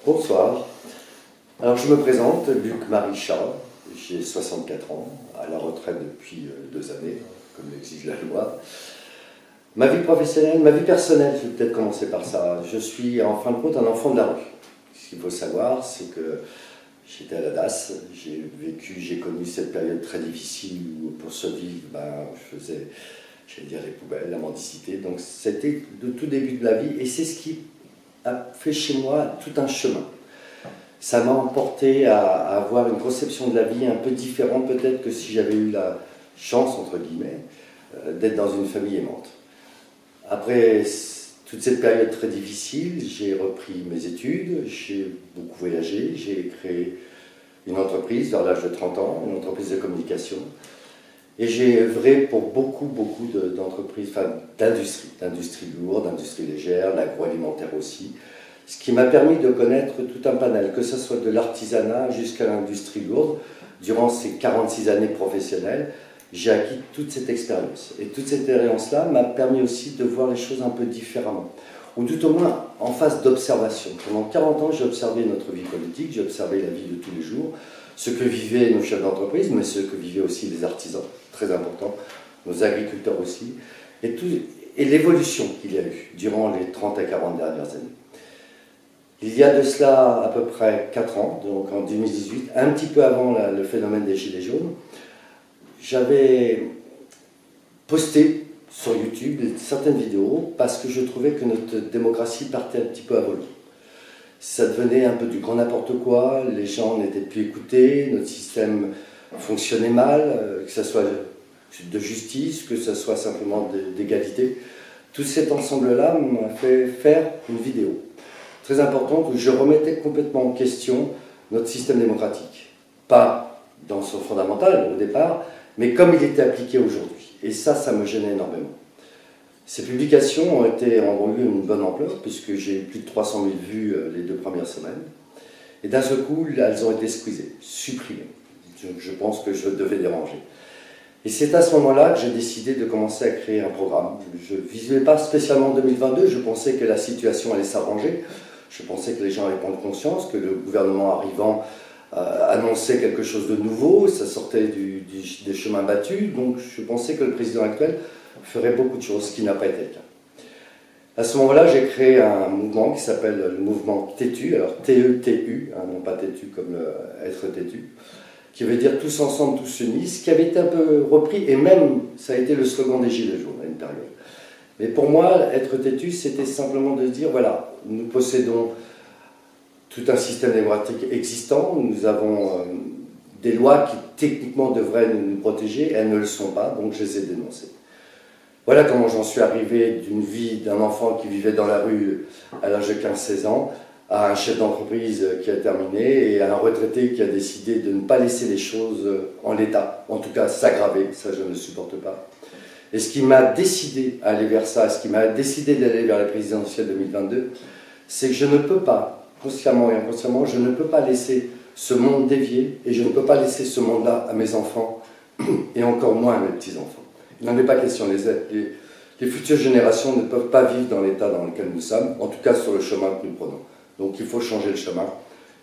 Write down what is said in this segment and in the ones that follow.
Bonsoir. Alors je me présente, Luc Marie-Charles, j'ai 64 ans, à la retraite depuis 2 années, comme l'exige la loi. Ma vie professionnelle, ma vie personnelle, je vais peut-être commencer par ça. Je suis en fin de compte un enfant de la rue. Ce qu'il faut savoir, c'est que j'étais à la DAS, j'ai connu cette période très difficile où pour survivre, je faisais, j'allais dire, les poubelles, la mendicité. Donc c'était le tout début de la vie et c'est ce qui a fait chez moi tout un chemin. Ça m'a emporté à avoir une conception de la vie un peu différente peut-être que si j'avais eu la chance, entre guillemets, d'être dans une famille aimante. Après toute cette période très difficile, j'ai repris mes études, j'ai beaucoup voyagé, j'ai créé une entreprise vers l'âge de 30 ans, une entreprise de communication. Et j'ai œuvré pour beaucoup d'entreprises, d'industrie lourde, d'industrie légère, l'agroalimentaire aussi. Ce qui m'a permis de connaître tout un panel, que ce soit de l'artisanat jusqu'à l'industrie lourde. Durant ces 46 années professionnelles, j'ai acquis toute cette expérience. Et toute cette expérience-là m'a permis aussi de voir les choses un peu différemment, ou tout au moins en phase d'observation. Pendant 40 ans, j'ai observé notre vie politique, j'ai observé la vie de tous les jours, ce que vivaient nos chefs d'entreprise, mais ce que vivaient aussi les artisans, très important, nos agriculteurs aussi, et l'évolution qu'il y a eu durant les 30 à 40 dernières années. Il y a de cela à peu près 4 ans, donc en 2018, un petit peu avant le phénomène des Gilets jaunes, j'avais posté sur YouTube certaines vidéos parce que je trouvais que notre démocratie partait un petit peu à volo. Ça devenait un peu du grand n'importe quoi, les gens n'étaient plus écoutés, notre système fonctionnait mal, que ce soit de justice, que ce soit simplement d'égalité. Tout cet ensemble-là m'a fait faire une vidéo très importante où je remettais complètement en question notre système démocratique. Pas dans son fondamental au départ, mais comme il était appliqué aujourd'hui. Et ça me gênait énormément. Ces publications ont eu une bonne ampleur, puisque j'ai eu plus de 300 000 vues les 2 premières semaines. Et d'un seul coup, elles ont été squeezées, supprimées. Je pense que je devais les ranger. Et c'est à ce moment-là que j'ai décidé de commencer à créer un programme. Je ne visais pas spécialement en 2022, je pensais que la situation allait s'arranger. Je pensais que les gens allaient prendre conscience, que le gouvernement arrivant annonçait quelque chose de nouveau, ça sortait des chemins battus, donc je pensais que le président actuel ferait beaucoup de choses, ce qui n'a pas été le cas. À ce moment-là, j'ai créé un mouvement qui s'appelle le mouvement Têtu, alors T-E-T-U, non pas têtu comme être têtu, qui veut dire tous ensemble, tous unis, ce qui avait été un peu repris, et même ça a été le slogan des Gilets jaunes à une période. Mais pour moi, être têtu, c'était simplement de dire, voilà, nous possédons tout un système démocratique existant, nous avons des lois qui techniquement devraient nous protéger, elles ne le sont pas, donc je les ai dénoncées. Voilà comment j'en suis arrivé d'une vie d'un enfant qui vivait dans la rue à l'âge de 15-16 ans, à un chef d'entreprise qui a terminé et à un retraité qui a décidé de ne pas laisser les choses en l'état, en tout cas s'aggraver, ça je ne le supporte pas. Et ce qui m'a décidé à aller vers ça, ce qui m'a décidé d'aller vers la présidentielle 2022, c'est que je ne peux pas, consciemment et inconsciemment, je ne peux pas laisser ce monde dévier et je ne peux pas laisser ce monde-là à mes enfants et encore moins à mes petits-enfants. Il n'en est pas question, les futures générations ne peuvent pas vivre dans l'état dans lequel nous sommes, en tout cas sur le chemin que nous prenons. Donc il faut changer le chemin.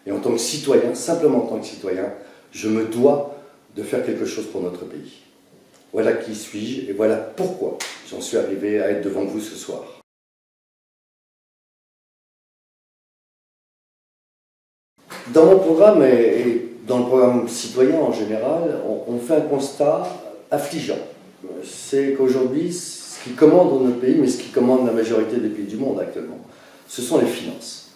Et en tant que citoyen, simplement en tant que citoyen, je me dois de faire quelque chose pour notre pays. Voilà qui suis-je et voilà pourquoi j'en suis arrivé à être devant vous ce soir. Dans mon programme et dans le programme citoyen en général, on fait un constat affligeant. C'est qu'aujourd'hui, ce qui commande notre pays, mais ce qui commande la majorité des pays du monde actuellement, ce sont les finances.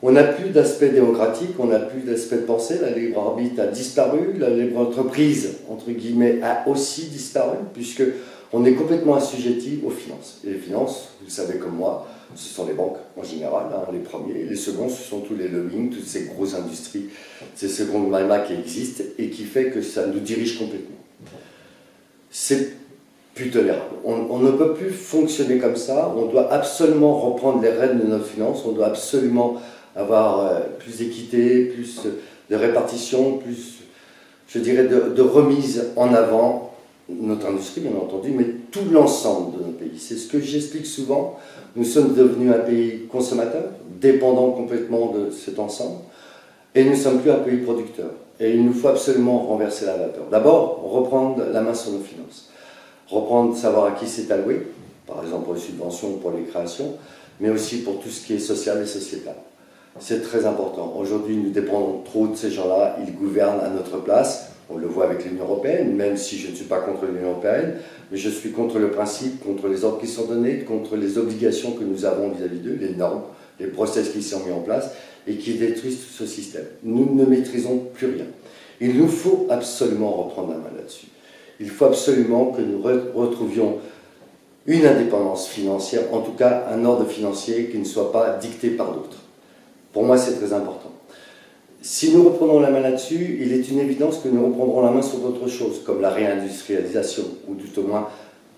On n'a plus d'aspect démocratique, on n'a plus d'aspect de pensée, la libre arbitre a disparu, la libre entreprise, entre guillemets, a aussi disparu, puisqu'on est complètement assujetti aux finances. Et les finances, vous le savez comme moi, ce sont les banques en général, les premiers. Les seconds, ce sont tous les lobbying, toutes ces grosses industries, ces secondes mailles qui existent et qui fait que ça nous dirige complètement. C'est plus tolérable. On ne peut plus fonctionner comme ça. On doit absolument reprendre les rênes de nos finances. On doit absolument avoir plus d'équité, plus de répartition, plus, je dirais, de remise en avant notre industrie, bien entendu, mais tout l'ensemble de nos pays. C'est ce que j'explique souvent. Nous sommes devenus un pays consommateur, dépendant complètement de cet ensemble, et nous ne sommes plus un pays producteur. Et il nous faut absolument renverser la vapeur. D'abord, reprendre la main sur nos finances. Reprendre, savoir à qui c'est alloué, par exemple pour les subventions ou pour les créations, mais aussi pour tout ce qui est social et sociétal. C'est très important. Aujourd'hui, nous dépendons trop de ces gens-là. Ils gouvernent à notre place. On le voit avec l'Union européenne, même si je ne suis pas contre l'Union européenne, mais je suis contre le principe, contre les ordres qui sont donnés, contre les obligations que nous avons vis-à-vis d'eux, les normes, les process qui sont mis en place et qui détruisent tout ce système. Nous ne maîtrisons plus rien. Il nous faut absolument reprendre la main là-dessus. Il faut absolument que nous retrouvions une indépendance financière, en tout cas un ordre financier qui ne soit pas dicté par d'autres. Pour moi, c'est très important. Si nous reprenons la main là-dessus, il est une évidence que nous reprendrons la main sur d'autres choses, comme la réindustrialisation, ou tout au moins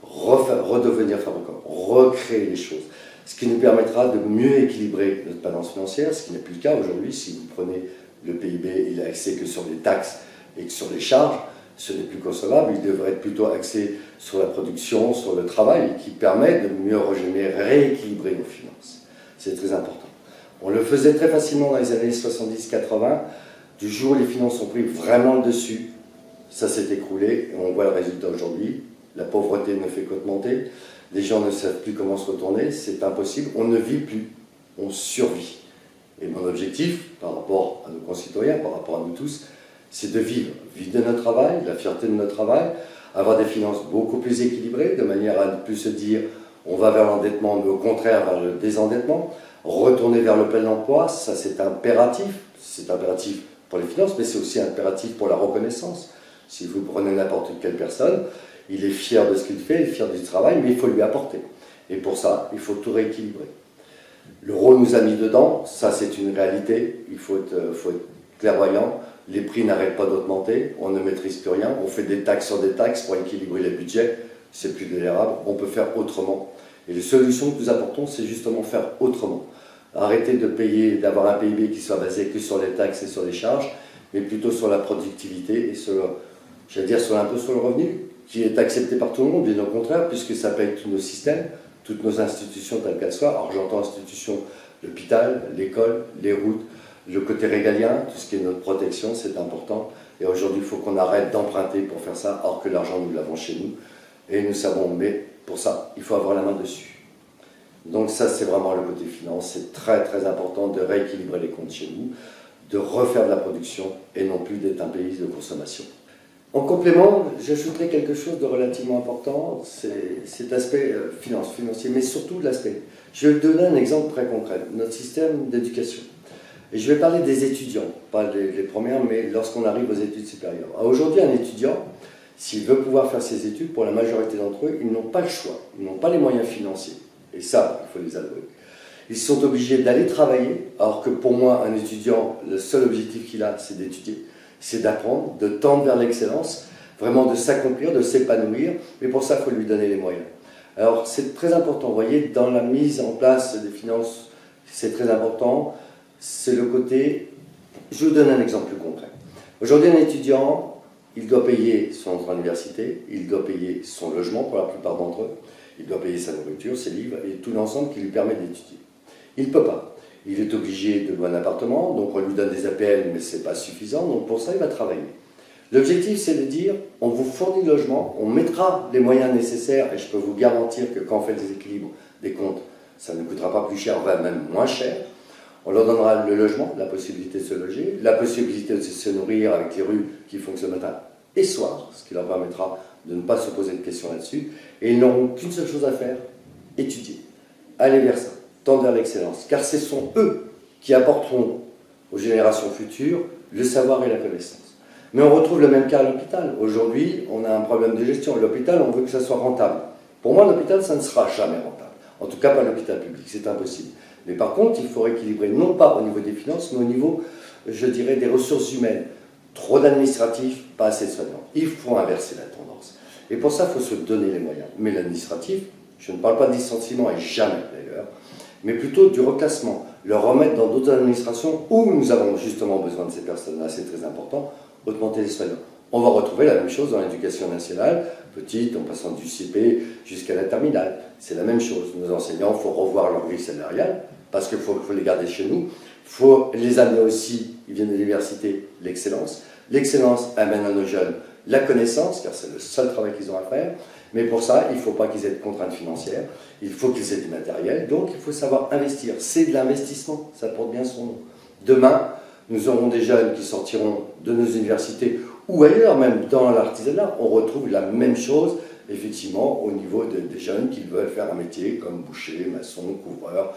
redevenir fabricant, recréer les choses. Ce qui nous permettra de mieux équilibrer notre balance financière, ce qui n'est plus le cas aujourd'hui. Si vous prenez le PIB, il est axé que sur les taxes et que sur les charges, ce n'est plus concevable. Il devrait être plutôt axé sur la production, sur le travail, qui permet de mieux rééquilibrer nos finances. C'est très important. On le faisait très facilement dans les années 70-80. Du jour où les finances ont pris vraiment le dessus, ça s'est écroulé et on voit le résultat aujourd'hui. La pauvreté ne fait qu'augmenter. Les gens ne savent plus comment se retourner. C'est impossible. On ne vit plus. On survit. Et mon objectif, par rapport à nos concitoyens, par rapport à nous tous, c'est de vivre. Vivre de notre travail, la fierté de notre travail, avoir des finances beaucoup plus équilibrées, de manière à ne plus se dire on va vers l'endettement, mais au contraire vers le désendettement. Retourner vers le plein emploi, ça c'est impératif. C'est impératif pour les finances, mais c'est aussi impératif pour la reconnaissance. Si vous prenez n'importe quelle personne, il est fier de ce qu'il fait, il est fier du travail, mais il faut lui apporter. Et pour ça, il faut tout rééquilibrer. L'euro nous a mis dedans, ça c'est une réalité, il faut être clairvoyant. Les prix n'arrêtent pas d'augmenter, on ne maîtrise plus rien, on fait des taxes sur des taxes pour équilibrer les budgets, c'est plus tolérable, on peut faire autrement. Et les solutions que nous apportons, c'est justement faire autrement. Arrêter de payer, d'avoir un PIB qui soit basé que sur les taxes et sur les charges, mais plutôt sur la productivité et sur, j'allais dire, sur l'impôt sur le revenu, qui est accepté par tout le monde, bien au contraire, puisque ça paye tous nos systèmes, toutes nos institutions telles qu'elles soient. Alors j'entends institutions, l'hôpital, l'école, les routes, le côté régalien, tout ce qui est notre protection, c'est important. Et aujourd'hui, il faut qu'on arrête d'emprunter pour faire ça, alors que l'argent, nous l'avons chez nous. Et nous savons, mais pour ça, il faut avoir la main dessus. Donc ça, c'est vraiment le côté finance. C'est très très important de rééquilibrer les comptes chez nous, de refaire de la production et non plus d'être un pays de consommation. En complément, j'ajouterai quelque chose de relativement important, c'est cet aspect financier, mais surtout l'aspect. Je vais donner un exemple très concret, notre système d'éducation. Et je vais parler des étudiants, pas les premières, mais lorsqu'on arrive aux études supérieures. Aujourd'hui, un étudiant, s'il veut pouvoir faire ses études, pour la majorité d'entre eux, ils n'ont pas le choix, ils n'ont pas les moyens financiers. Et ça, il faut les avouer. Ils sont obligés d'aller travailler, alors que pour moi, un étudiant, le seul objectif qu'il a, c'est d'étudier, c'est d'apprendre, de tendre vers l'excellence, vraiment de s'accomplir, de s'épanouir, mais pour ça, il faut lui donner les moyens. Alors, c'est très important, vous voyez, dans la mise en place des finances, c'est très important, c'est le côté... Je vous donne un exemple plus concret. Aujourd'hui, un étudiant, il doit payer son entrée à l'université, il doit payer son logement pour la plupart d'entre eux, il doit payer sa nourriture, ses livres et tout l'ensemble qui lui permet d'étudier. Il ne peut pas. Il est obligé de louer un appartement, donc on lui donne des APL, mais ce n'est pas suffisant, donc pour ça il va travailler. L'objectif c'est de dire, on vous fournit le logement, on mettra les moyens nécessaires, et je peux vous garantir que quand on fait des équilibres des comptes, ça ne coûtera pas plus cher, va même moins cher. On leur donnera le logement, la possibilité de se loger, la possibilité de se nourrir avec les rues qui fonctionnent matin et soir, ce qui leur permettra de ne pas se poser de questions là-dessus. Et ils n'auront qu'une seule chose à faire, étudier, aller vers ça, tendre vers l'excellence. Car ce sont eux qui apporteront aux générations futures le savoir et la connaissance. Mais on retrouve le même cas à l'hôpital. Aujourd'hui, on a un problème de gestion. L'hôpital, on veut que ça soit rentable. Pour moi, l'hôpital, ça ne sera jamais rentable. En tout cas, pas l'hôpital public, c'est impossible. Mais par contre, il faut rééquilibrer, non pas au niveau des finances, mais au niveau, je dirais, des ressources humaines. Trop d'administratifs, pas assez de soignants. Il faut inverser la tendance. Et pour ça, il faut se donner les moyens. Mais l'administratif, je ne parle pas de licenciement, et jamais d'ailleurs, mais plutôt du reclassement. Le remettre dans d'autres administrations où nous avons justement besoin de ces personnes-là, c'est très important. Augmenter les soignants, On va retrouver la même chose dans l'éducation nationale, petite, en passant du CP jusqu'à la terminale. C'est la même chose. Nos enseignants, il faut revoir leur grille salariale, parce qu'il faut les garder chez nous. Il faut les amener aussi, ils viennent de l'université, l'excellence. L'excellence amène à nos jeunes la connaissance, car c'est le seul travail qu'ils ont à faire. Mais pour ça, il ne faut pas qu'ils aient de contraintes financières, il faut qu'ils aient du matériel, donc il faut savoir investir. C'est de l'investissement, ça porte bien son nom. Demain, nous aurons des jeunes qui sortiront de nos universités, ou ailleurs, même dans l'artisanat, on retrouve la même chose, effectivement, au niveau des jeunes qui veulent faire un métier comme boucher, maçon, couvreur,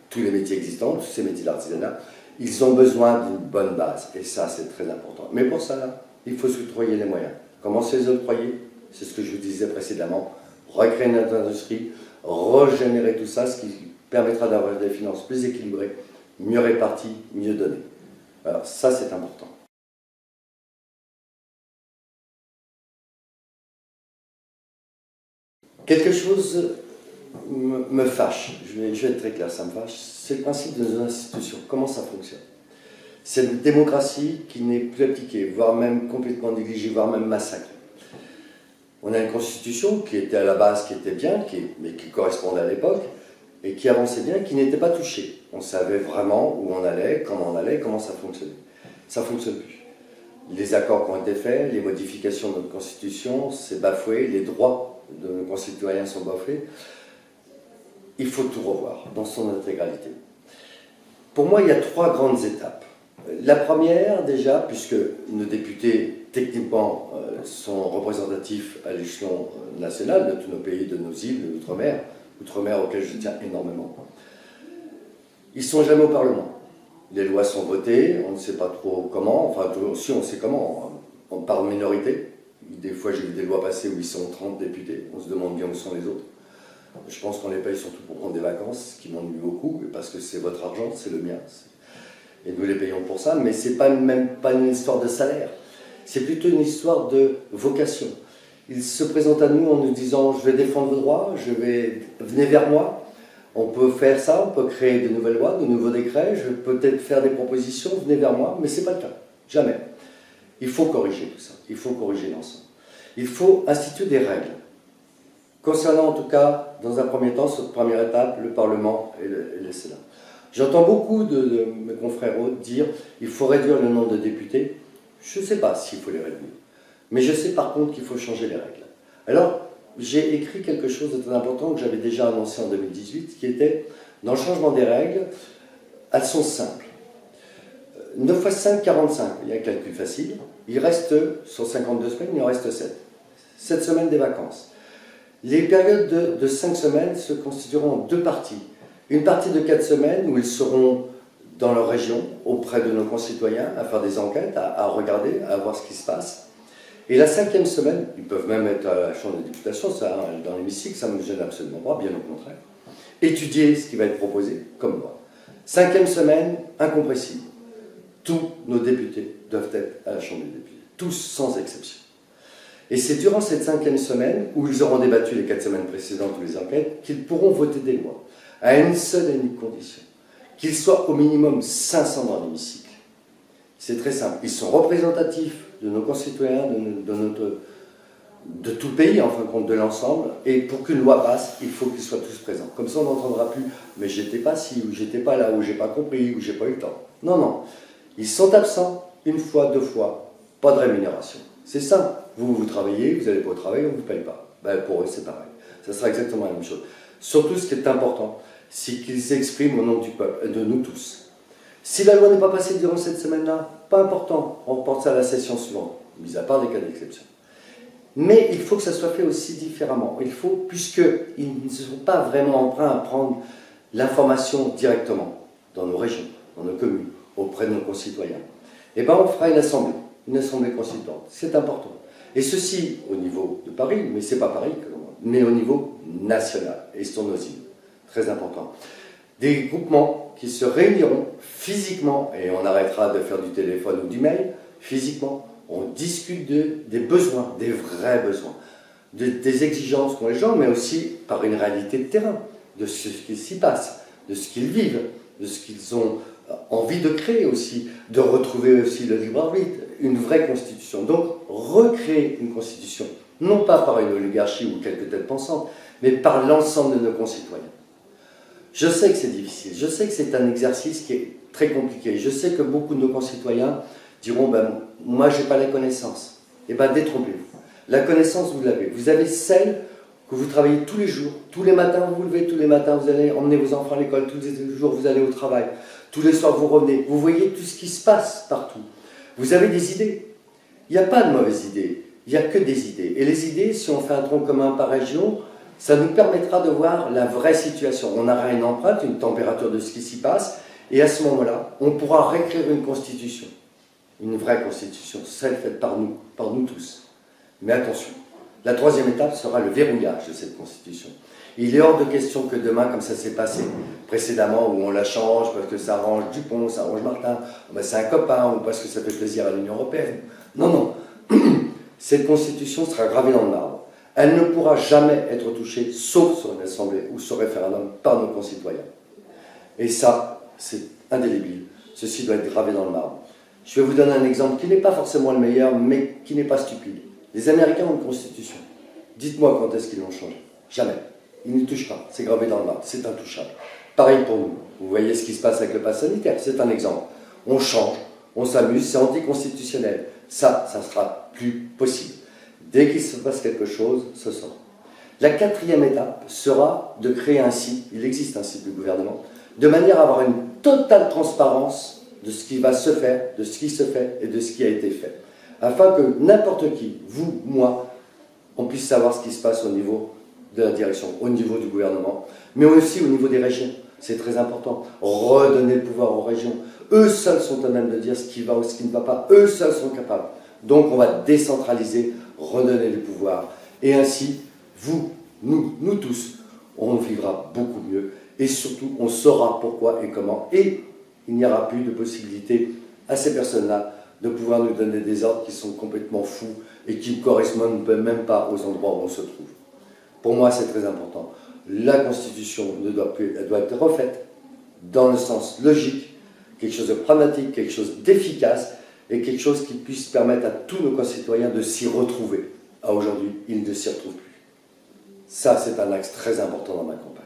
tous les métiers existants, tous ces métiers d'artisanat. Ils ont besoin d'une bonne base, et ça, c'est très important. Mais pour ça, il faut s'octroyer les moyens. Comment se les octroyer? C'est ce que je vous disais précédemment, recréer notre industrie, régénérer tout ça, ce qui permettra d'avoir des finances plus équilibrées, mieux réparties, mieux données. Alors ça, c'est important. Quelque chose me fâche, je vais être très clair, ça me fâche, c'est le principe de nos institutions, comment ça fonctionne. C'est une démocratie qui n'est plus appliquée, voire même complètement négligée, voire même massacrée. On a une constitution qui était à la base, qui était bien, mais qui correspondait à l'époque, et qui avançait bien, qui n'était pas touchée. On savait vraiment où on allait, comment ça fonctionnait. Ça ne fonctionne plus. Les accords qui ont été faits, les modifications de notre constitution, c'est bafoué, les droits de nos concitoyens sont bafoués. Il faut tout revoir dans son intégralité. Pour moi, il y a 3 grandes étapes. La première, déjà, puisque nos députés, techniquement, sont représentatifs à l'échelon national de tous nos pays, de nos îles, de l'outre-mer, outre-mer auxquels je tiens énormément, ils ne sont jamais au Parlement. Les lois sont votées, on ne sait pas trop comment, enfin, si on sait comment, on parle minorité. Des fois, j'ai vu des lois passer où ils sont 30 députés, on se demande bien où sont les autres. Je pense qu'on les paye surtout pour prendre des vacances, ce qui m'ennuie beaucoup, parce que c'est votre argent, c'est le mien. Et nous les payons pour ça, mais ce n'est même pas une histoire de salaire. C'est plutôt une histoire de vocation. Ils se présentent à nous en nous disant « je vais défendre vos droits, venez vers moi, on peut faire ça, on peut créer de nouvelles lois, de nouveaux décrets, je peux peut-être faire des propositions, venez vers moi », mais ce n'est pas le cas, jamais. Il faut corriger tout ça, il faut corriger l'ensemble. Il faut instituer des règles. Concernant en tout cas, dans un premier temps, cette première étape, le Parlement et le Sénat. J'entends beaucoup de mes confrères autres dire qu'il faut réduire le nombre de députés. Je ne sais pas s'il faut les réduire. Mais je sais par contre qu'il faut changer les règles. Alors, j'ai écrit quelque chose de très important que j'avais déjà annoncé en 2018, qui était, dans le changement des règles, elles sont simples. 9 fois 5, 45. Il y a un calcul facile. Il reste, sur 52 semaines, il en reste 7. 7 semaines des vacances. Les périodes de 5 semaines se constitueront en 2 parties. Une partie de 4 semaines où ils seront dans leur région, auprès de nos concitoyens, à faire des enquêtes, à regarder, à voir ce qui se passe. Et la 5e semaine, ils peuvent même être à la Chambre des députations, ça, dans l'hémicycle, ça ne me gêne absolument pas, bien au contraire. Étudier ce qui va être proposé, comme loi. 5e semaine, incompressible. Tous nos députés doivent être à la Chambre des députés, tous sans exception. Et c'est durant cette 5e semaine, où ils auront débattu les 4 semaines précédentes ou les enquêtes, qu'ils pourront voter des lois, à une seule et unique condition, qu'ils soient au minimum 500 dans l'hémicycle. C'est très simple, ils sont représentatifs de nos concitoyens, de tout le pays, en fin de compte, de l'ensemble, et pour qu'une loi passe, il faut qu'ils soient tous présents. Comme ça, on n'entendra plus « mais j'étais pas ci, ou j'étais pas là, ou j'ai pas compris, ou j'ai pas eu le temps ». Non, non, ils sont absents, 1 fois, 2 fois, pas de rémunération. C'est simple. Vous travaillez, vous n'allez pas au travail, on ne vous paye pas. Ben, pour eux, c'est pareil. Ça sera exactement la même chose. Surtout, ce qui est important, c'est qu'ils s'expriment au nom du peuple, et de nous tous. Si la loi n'est pas passée durant cette semaine-là, pas important, on reporte ça à la session suivante, mis à part des cas d'exception. Mais il faut que ça soit fait aussi différemment. Il faut, puisqu'ils ne sont pas vraiment emprunts à prendre l'information directement, dans nos régions, dans nos communes, auprès de nos concitoyens, eh bien, on fera une assemblée constituante. C'est important. Et ceci au niveau de Paris, mais ce n'est pas Paris, mais au niveau national, et sur nos îles. Très important. Des groupements qui se réuniront physiquement, et on arrêtera de faire du téléphone ou du mail, physiquement, on discute des besoins, des vrais besoins, des exigences qu'ont les gens, mais aussi par une réalité de terrain, de ce qui s'y passe, de ce qu'ils vivent, de ce qu'ils ont envie de créer aussi, de retrouver aussi le libre arbitre, une vraie constitution. Donc, recréer une constitution, non pas par une oligarchie ou quelques têtes pensantes, mais par l'ensemble de nos concitoyens. Je sais que c'est difficile, je sais que c'est un exercice qui est très compliqué, je sais que beaucoup de nos concitoyens diront ben, « moi je n'ai pas la connaissance ». Eh bien détrompez-vous, la connaissance vous l'avez, vous avez celle que vous travaillez tous les jours, tous les matins vous vous levez, tous les matins vous allez emmener vos enfants à l'école, tous les jours vous allez au travail, tous les soirs vous revenez, vous voyez tout ce qui se passe partout. Vous avez des idées, il n'y a pas de mauvaises idées, il n'y a que des idées. Et les idées, si on fait un tronc commun par région, ça nous permettra de voir la vraie situation. On aura une empreinte, une température de ce qui s'y passe, et à ce moment-là, on pourra réécrire une constitution. Une vraie constitution, celle faite par nous tous. Mais attention, la troisième étape sera le verrouillage de cette constitution. Il est hors de question que demain, comme ça s'est passé précédemment, où on la change parce que ça arrange Dupont, ça arrange Martin, ben c'est un copain, ou parce que ça fait plaisir à l'Union européenne. Non, non. Cette constitution sera gravée dans le marbre. Elle ne pourra jamais être touchée, sauf sur une assemblée ou sur référendum, par nos concitoyens. Et ça, c'est indélébile. Ceci doit être gravé dans le marbre. Je vais vous donner un exemple qui n'est pas forcément le meilleur, mais qui n'est pas stupide. Les Américains ont une constitution. Dites-moi quand est-ce qu'ils l'ont changée. Jamais. Ils ne touchent pas. C'est gravé dans le marbre. C'est intouchable. Pareil pour nous. Vous voyez ce qui se passe avec le pass sanitaire. C'est un exemple. On change, on s'amuse, c'est anticonstitutionnel. Ça sera plus possible. Dès qu'il se passe quelque chose, ce sera. La quatrième étape sera de créer un site, il existe un site du gouvernement, de manière à avoir une totale transparence de ce qui va se faire, de ce qui se fait et de ce qui a été fait. Afin que n'importe qui, vous, moi, on puisse savoir ce qui se passe au niveau de la direction, au niveau du gouvernement, mais aussi au niveau des régions. C'est très important. Redonner le pouvoir aux régions. Eux seuls sont à même de dire ce qui va ou ce qui ne va pas. Eux seuls sont capables. Donc on va décentraliser, redonner le pouvoir. Et ainsi, vous, nous tous, on vivra beaucoup mieux. Et surtout, on saura pourquoi et comment. Et il n'y aura plus de possibilité à ces personnes-là de pouvoir nous donner des ordres qui sont complètement fous et qui ne correspondent même pas aux endroits où on se trouve. Pour moi, c'est très important. La Constitution ne doit plus, elle doit être refaite dans le sens logique, quelque chose de pragmatique, quelque chose d'efficace et quelque chose qui puisse permettre à tous nos concitoyens de s'y retrouver. À aujourd'hui, ils ne s'y retrouvent plus. Ça, c'est un axe très important dans ma campagne.